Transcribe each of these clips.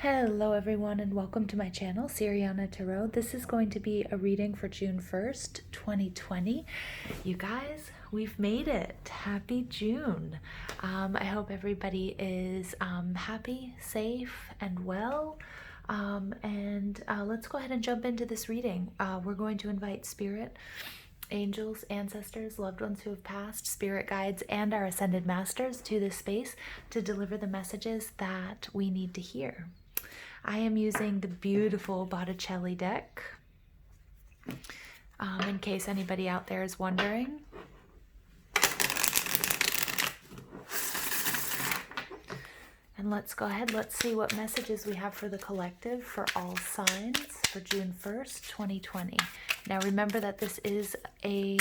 Hello everyone and welcome to my channel, Siriana Tarot. This is going to be a reading for June 1st, 2020. You guys, we've made it. Happy June. I hope everybody is happy, safe, and well. Let's go ahead and jump into this reading. We're going to invite spirit, angels, ancestors, loved ones who have passed, spirit guides, and our ascended masters to this space to deliver the messages that we need to hear. I am using the beautiful Botticelli deck, in case anybody out there is wondering. And let's go ahead, let's see what messages we have for the collective for all signs for June 1st, 2020. Now remember that this is a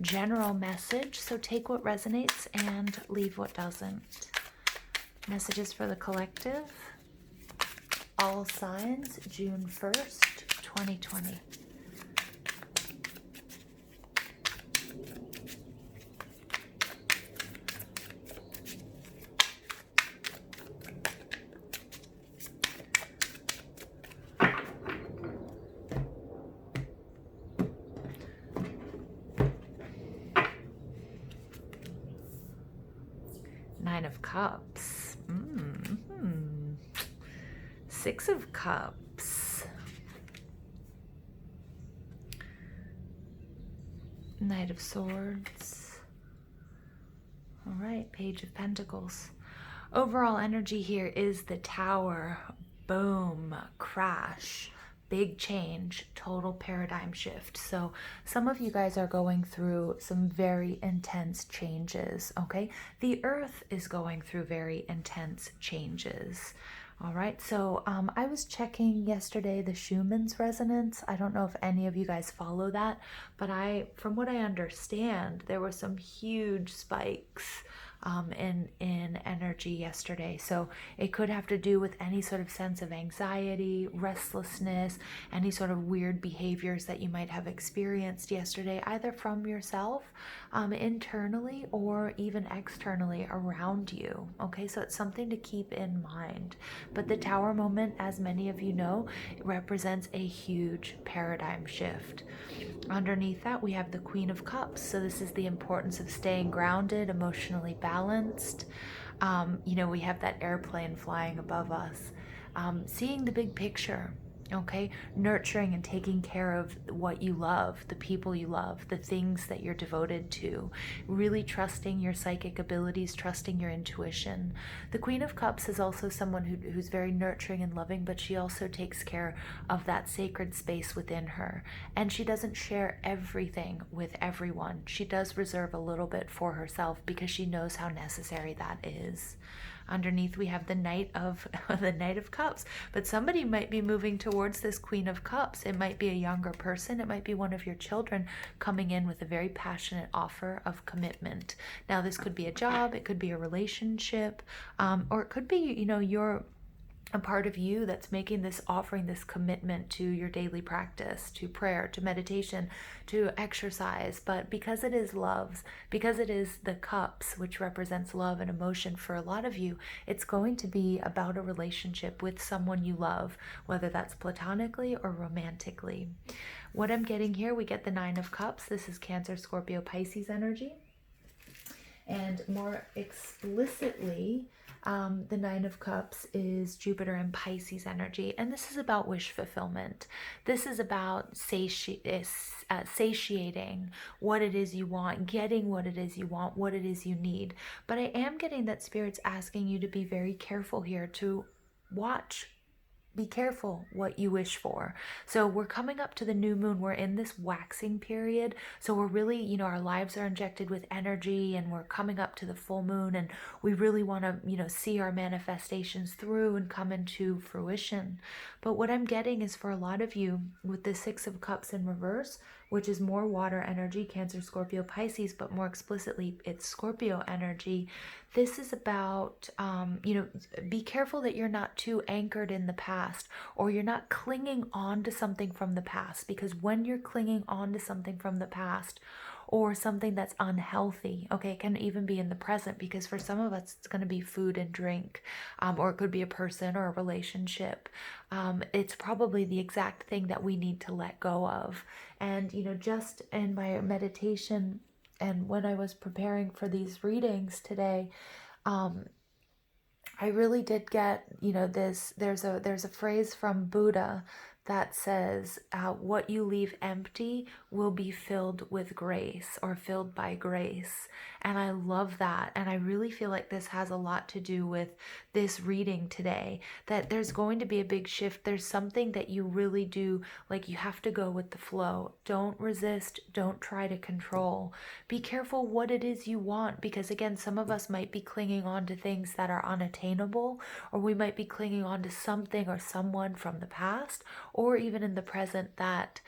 general message, so take what resonates and leave what doesn't. Messages for the collective. All signs, June 1st, 2020. Nine of Cups. Six of Cups. Knight of Swords. All right, Page of Pentacles. Overall energy here is the Tower. Boom, crash, big change, total paradigm shift. So some of you guys are going through some very intense changes, okay? The earth is going through very intense changes. All right, so I was checking yesterday the Schumann's resonance. I don't know if any of you guys follow that, but from what I understand, there were some huge spikes in energy yesterday. So it could have to do with any sort of sense of anxiety, restlessness, any sort of weird behaviors that you might have experienced yesterday, either from yourself, internally, or even externally around you. Okay, so it's something to keep in mind. But the Tower moment, as many of you know, represents a huge paradigm shift. Underneath that, we have the Queen of Cups. So this is the importance of staying grounded, emotionally balanced. We have that airplane flying above us. Seeing the big picture, okay? Nurturing and taking care of what you love, the people you love, the things that you're devoted to. Really trusting your psychic abilities, trusting your intuition. The Queen of Cups is also someone who's very nurturing and loving, but she also takes care of that sacred space within her. And she doesn't share everything with everyone. She does reserve a little bit for herself because she knows how necessary that is. Underneath, we have the Knight of Cups, but somebody might be moving towards this Queen of Cups. It might be a younger person. It might be one of your children coming in with a very passionate offer of commitment. Now, this could be a job, it could be a relationship, or it could be, you're a part of you that's making this, offering this commitment to your daily practice, to prayer, to meditation, to exercise. But because it is loves, because it is the cups, which represents love and emotion for a lot of you, it's going to be about a relationship with someone you love, whether that's platonically or romantically. What I'm getting here, we get the Nine of Cups. This is Cancer, Scorpio, Pisces energy. And more explicitly, the Nine of Cups is Jupiter and Pisces energy. And this is about wish fulfillment. This is about satiating what it is you want, getting what it is you want, what it is you need. But I am getting that Spirit's asking you to be very careful here, to watch. Be careful what you wish for. So we're coming up to the new moon. We're in this waxing period. So we're really, our lives are injected with energy, and we're coming up to the full moon, and we really want to, see our manifestations through and come into fruition. But what I'm getting is, for a lot of you, with the Six of Cups in reverse, which is more water energy, Cancer, Scorpio, Pisces, but more explicitly, it's Scorpio energy. This is about, be careful that you're not too anchored in the past, or you're not clinging on to something from the past, because when you're clinging on to something from the past, or something that's unhealthy. Okay, it can even be in the present, because for some of us it's going to be food and drink, or it could be a person or a relationship. It's probably the exact thing that we need to let go of. And just in my meditation and when I was preparing for these readings today, I really did get, this. There's a phrase from Buddha that says, "What you leave empty will be filled with grace, or filled by grace." And I love that. And I really feel like this has a lot to do with this reading today, that there's going to be a big shift. There's something that you really do, like you have to go with the flow. Don't resist. Don't try to control. Be careful what it is you want, because again, some of us might be clinging on to things that are unattainable, or we might be clinging on to something or someone from the past, or even in the present, that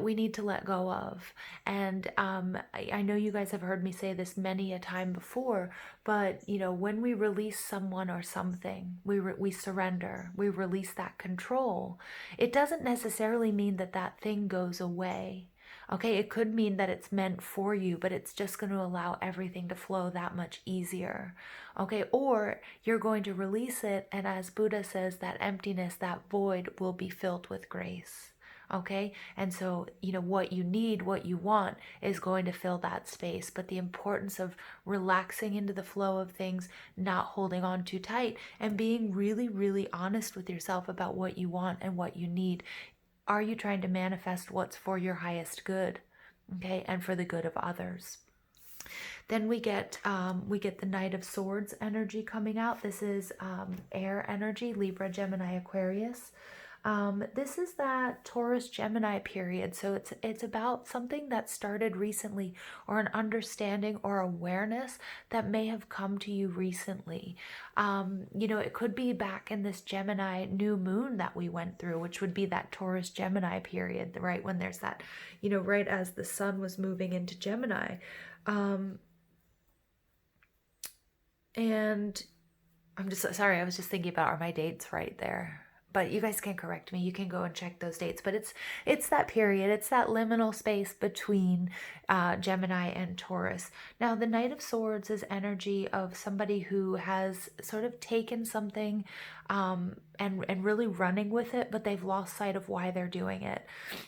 we need to let go of. And I know you guys have heard me say this many a time before, but when we release someone or something, we surrender, we release that control. It doesn't necessarily mean that that thing goes away. Okay, it could mean that it's meant for you, but it's just going to allow everything to flow that much easier. Okay, or you're going to release it, and as Buddha says, that emptiness, that void will be filled with grace. Okay, and so what you need, what you want, is going to fill that space. But the importance of relaxing into the flow of things, not holding on too tight, and being really, really honest with yourself about what you want and what you need. Are you trying to manifest what's for your highest good, okay, and for the good of others? Then we get the Knight of Swords energy coming out. This is air energy, Libra, Gemini, Aquarius. This is that Taurus Gemini period. So it's about something that started recently, or an understanding or awareness that may have come to you recently. It could be back in this Gemini new moon that we went through, which would be that Taurus Gemini period, right? When there's that, right as the sun was moving into Gemini. And I'm just sorry, I was just thinking about, are my dates right there? But you guys can correct me. You can go and check those dates. But it's that period. It's that liminal space between Gemini and Taurus. Now, the Knight of Swords is energy of somebody who has sort of taken something and really running with it, but they've lost sight of why they're doing it.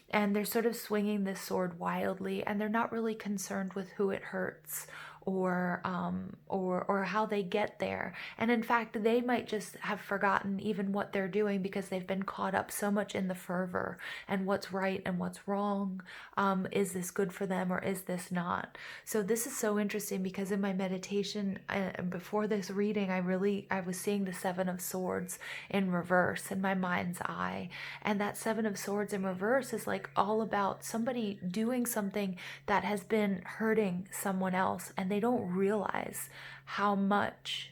And they're sort of swinging this sword wildly, and they're not really concerned with who it hurts, or how they get there. And in fact, they might just have forgotten even what they're doing, because they've been caught up so much in the fervor and what's right and what's wrong. Is this good for them, or is this not? So this is so interesting, because in my meditation before this reading, I was seeing the Seven of Swords in reverse in my mind's eye. And that Seven of Swords in reverse is like all about somebody doing something that has been hurting someone else, and they don't realize how much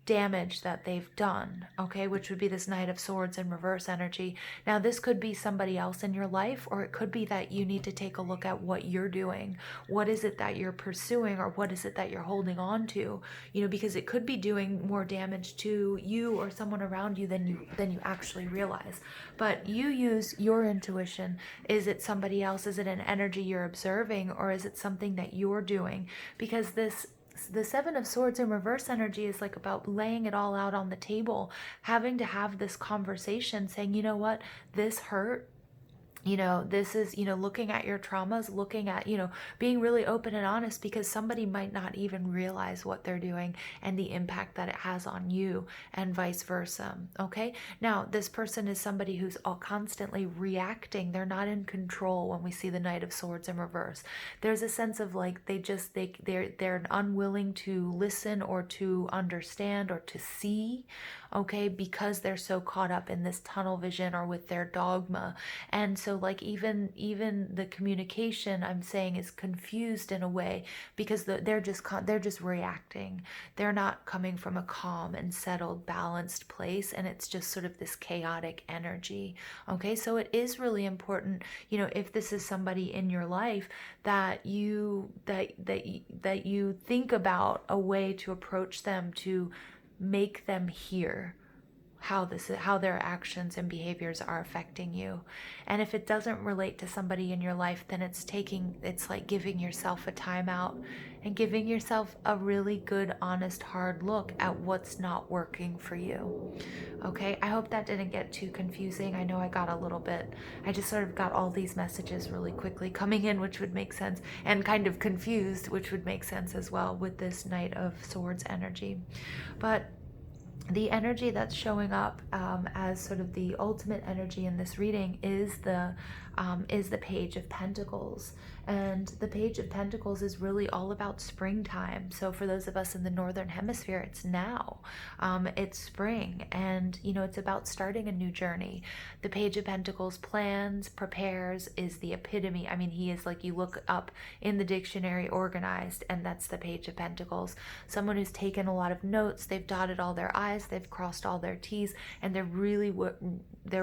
damage that they've done, okay, which would be this Knight of Swords in reverse energy. Now, this could be somebody else in your life, or it could be that you need to take a look at what you're doing. What is it that you're pursuing, or what is it that you're holding on to? Because it could be doing more damage to you or someone around you than you actually realize. But you use your intuition. Is it somebody else? Is it an energy you're observing, or is it something that you're doing? Because the Seven of Swords in reverse energy is like about laying it all out on the table, having to have this conversation, saying, you know what, this hurt. This is, looking at your traumas, looking at, being really open and honest, because somebody might not even realize what they're doing and the impact that it has on you, and vice versa. Okay. Now, this person is somebody who's constantly reacting. They're not in control when we see the Knight of Swords in reverse. There's a sense of like, they're unwilling to listen, or to understand, or to see, okay, because they're so caught up in this tunnel vision, or with their dogma. And so like even the communication, I'm saying, is confused in a way, because they're just reacting. They're not coming from a calm and settled, balanced place, and it's just sort of this chaotic energy. Okay, so it is really important, if this is somebody in your life, that you think about a way to approach them, to make them hear. how their actions and behaviors are affecting you. And if it doesn't relate to somebody in your life, then it's like giving yourself a timeout and giving yourself a really good, honest, hard look at what's not working for you. Okay, I hope that didn't get too confusing. I know I just sort of got all these messages really quickly coming in, which would make sense, and kind of confused, which would make sense as well with this Knight of Swords energy. But the energy that's showing up as sort of the ultimate energy in this reading is the Page of Pentacles. And the Page of Pentacles is really all about springtime. So for those of us in the Northern Hemisphere, it's now. It's spring, and it's about starting a new journey. The Page of Pentacles plans, prepares, is the epitome. I mean, he is like, you look up in the dictionary, organized, and that's the Page of Pentacles. Someone who's taken a lot of notes, they've dotted all their I's, they've crossed all their T's, and they're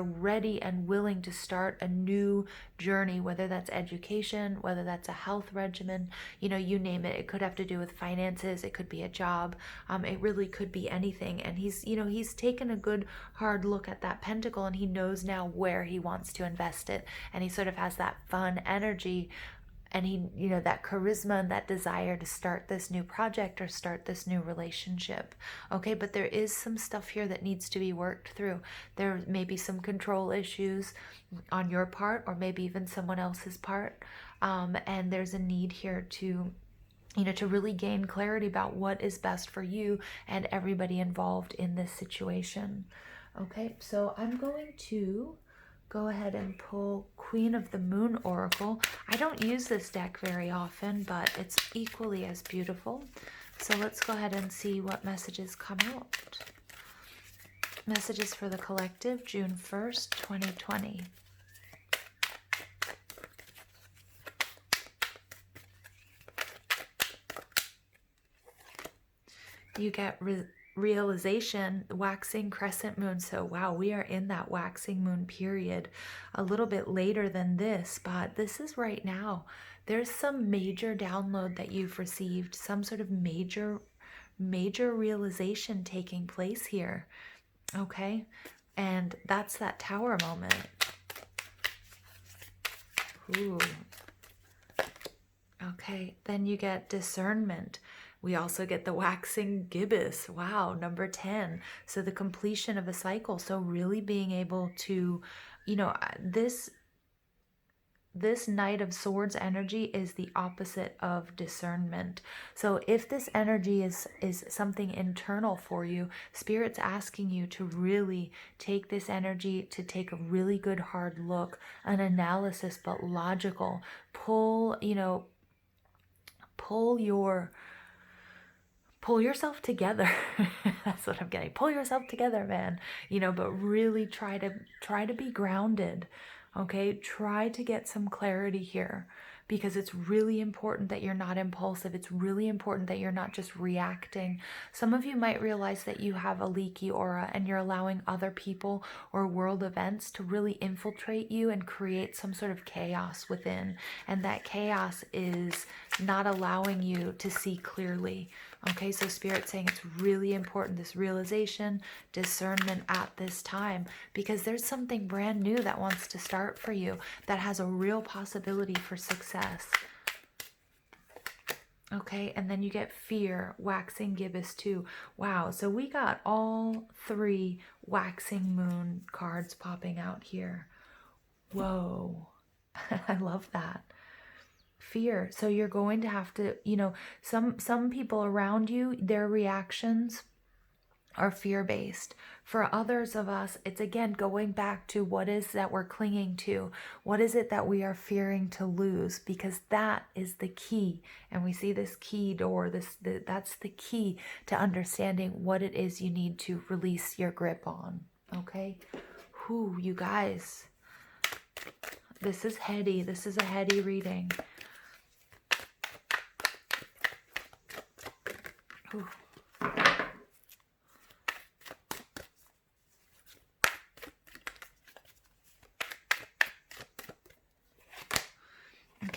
ready and willing to start a new journey, whether that's education, whether that's a health regimen, you name it. It could have to do with finances, it could be a job, it really could be anything. And he's taken a good hard look at that pentacle, and he knows now where he wants to invest it, and he sort of has that fun energy, and he, that charisma and that desire to start this new project or start this new relationship. Okay, but there is some stuff here that needs to be worked through. There may be some control issues on your part, or maybe even someone else's part, and there's a need here to really gain clarity about what is best for you and everybody involved in this situation. Okay, so I'm going to go ahead and pull Queen of the Moon Oracle. I don't use this deck very often, but it's equally as beautiful. So let's go ahead and see what messages come out. Messages for the collective, June 1st, 2020. You get realization, waxing crescent moon. So wow, we are in that waxing moon period a little bit later than this, but this is right now. There's some major download that you've received, some sort of major realization taking place here. Okay, and that's that Tower moment. Ooh. Okay, then you get discernment. We also get the waxing gibbous. Wow, number 10. So the completion of a cycle. So really being able to, this Knight of Swords energy is the opposite of discernment. So if this energy is something internal for you, Spirit's asking you to really take this energy, to take a really good hard look, an analysis, but logical. Pull yourself together. That's what I'm getting. Pull yourself together, man. But really try to be grounded. Okay? Try to get some clarity here, because it's really important that you're not impulsive. It's really important that you're not just reacting. Some of you might realize that you have a leaky aura, and you're allowing other people or world events to really infiltrate you and create some sort of chaos within. And that chaos is not allowing you to see clearly. Okay, so Spirit's saying it's really important, this realization, discernment at this time, because there's something brand new that wants to start for you that has a real possibility for success. Okay, and then you get fear, waxing gibbous too. Wow, so we got all 3 waxing moon cards popping out here. Whoa, I love that. Fear. So you're going to have to, some people around you, their reactions are fear-based. For others of us, it's again going back to what is that we're clinging to. What is it that we are fearing to lose? Because that is the key. And we see this key door, that's the key to understanding what it is you need to release your grip on. Okay? Whew, you guys. This is heady. This is a heady reading. Whew.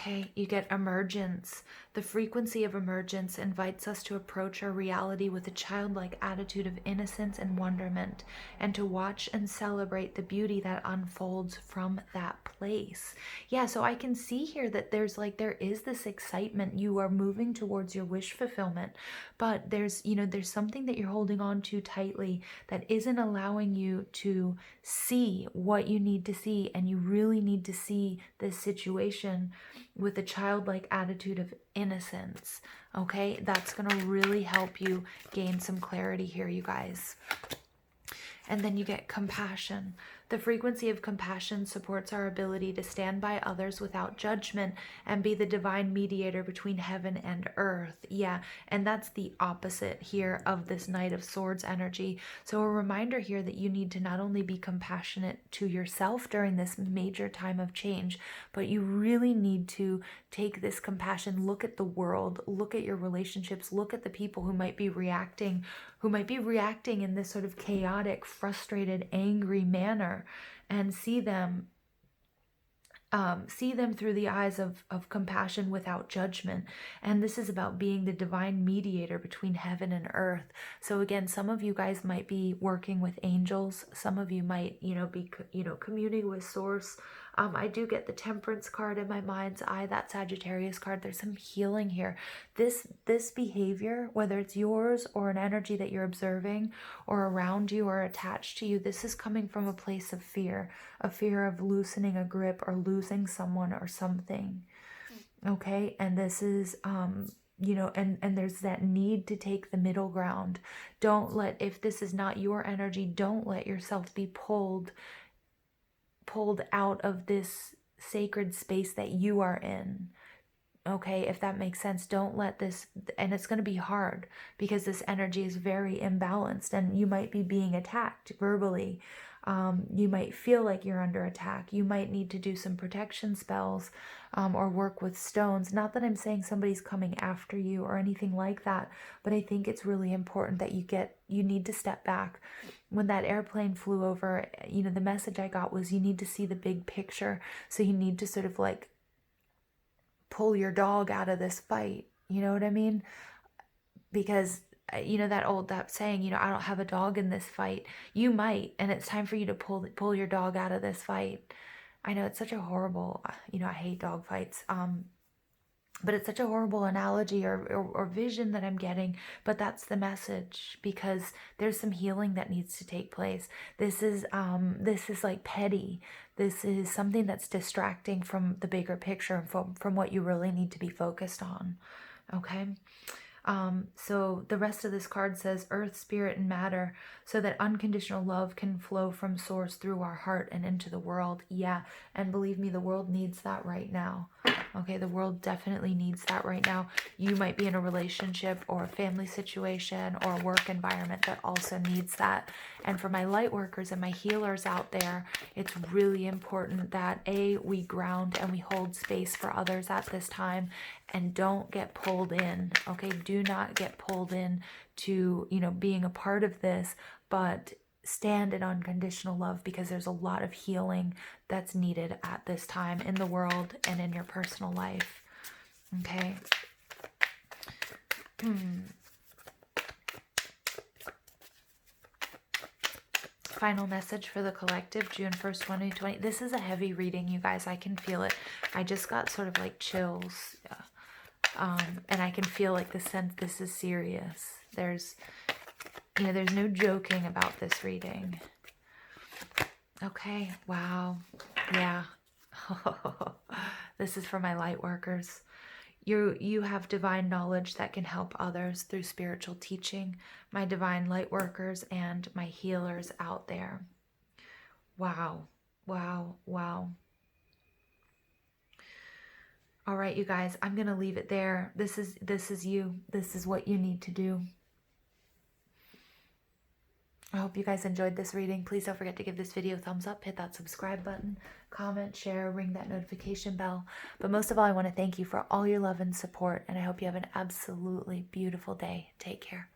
Okay, you get emergence. The frequency of emergence invites us to approach our reality with a childlike attitude of innocence and wonderment, and to watch and celebrate the beauty that unfolds from that place. Yeah, so I can see here that there is this excitement. You are moving towards your wish fulfillment, but there's something that you're holding on to tightly that isn't allowing you to see what you need to see, and you really need to see this situation with a childlike attitude of innocence. Okay, that's going to really help you gain some clarity here, you guys. And then you get compassion. The frequency of compassion supports our ability to stand by others without judgment and be the divine mediator between heaven and earth. Yeah, and that's the opposite here of this Knight of Swords energy. So a reminder here that you need to not only be compassionate to yourself during this major time of change, but you really need to take this compassion, look at the world, look at your relationships, look at the people who might be reacting in this sort of chaotic, frustrated, angry manner, and see them through the eyes of compassion without judgment. And this is about being the divine mediator between heaven and earth. So again, some of you guys might be working with angels. Some of you might, be, communing with source. I do get the Temperance card in my mind's eye, that Sagittarius card. There's some healing here. This behavior, whether it's yours or an energy that you're observing or around you or attached to you, this is coming from a place of fear of loosening a grip or losing someone or something. Okay, and this is and there's that need to take the middle ground. If this is not your energy, don't let yourself be pulled out of this sacred space that you are in. Okay, if that makes sense, don't let this, and it's going to be hard because this energy is very imbalanced, and you might be being attacked verbally. You might feel like you're under attack. You might need to do some protection spells or work with stones. Not that I'm saying somebody's coming after you or anything like that, but I think it's really important that you need to step back. When that airplane flew over, the message I got was you need to see the big picture. So you need to sort of like pull your dog out of this fight. You know what I mean? Because that saying, I don't have a dog in this fight. You might, and it's time for you to pull your dog out of this fight. I know it's such a horrible, I hate dog fights. But it's such a horrible analogy or vision that I'm getting, but that's the message, because there's some healing that needs to take place. This is like petty. This is something that's distracting from the bigger picture and from what you really need to be focused on. Okay. So the rest of this card says earth, spirit, and matter, so that unconditional love can flow from source through our heart and into the world. Yeah. And believe me, the world needs that right now. Okay. The world definitely needs that right now. You might be in a relationship or a family situation or a work environment that also needs that. And for my light workers and my healers out there, it's really important that we ground and we hold space for others at this time, and don't get pulled in. Okay. Do not get pulled in to, being a part of this, but stand in unconditional love, because there's a lot of healing that's needed at this time in the world and in your personal life. Okay. Final message for the collective, June 1st, 2020. This is a heavy reading, you guys. I can feel it. I just got sort of like chills. And I can feel like the sense this is serious. There's no joking about this reading. Okay. Wow. Yeah. This is for my light workers. You have divine knowledge that can help others through spiritual teaching. My divine light workers and my healers out there. Wow. Wow. Wow. All right, you guys, I'm going to leave it there. This is you. This is what you need to do. I hope you guys enjoyed this reading. Please don't forget to give this video a thumbs up, hit that subscribe button, comment, share, ring that notification bell. But most of all, I want to thank you for all your love and support, and I hope you have an absolutely beautiful day. Take care.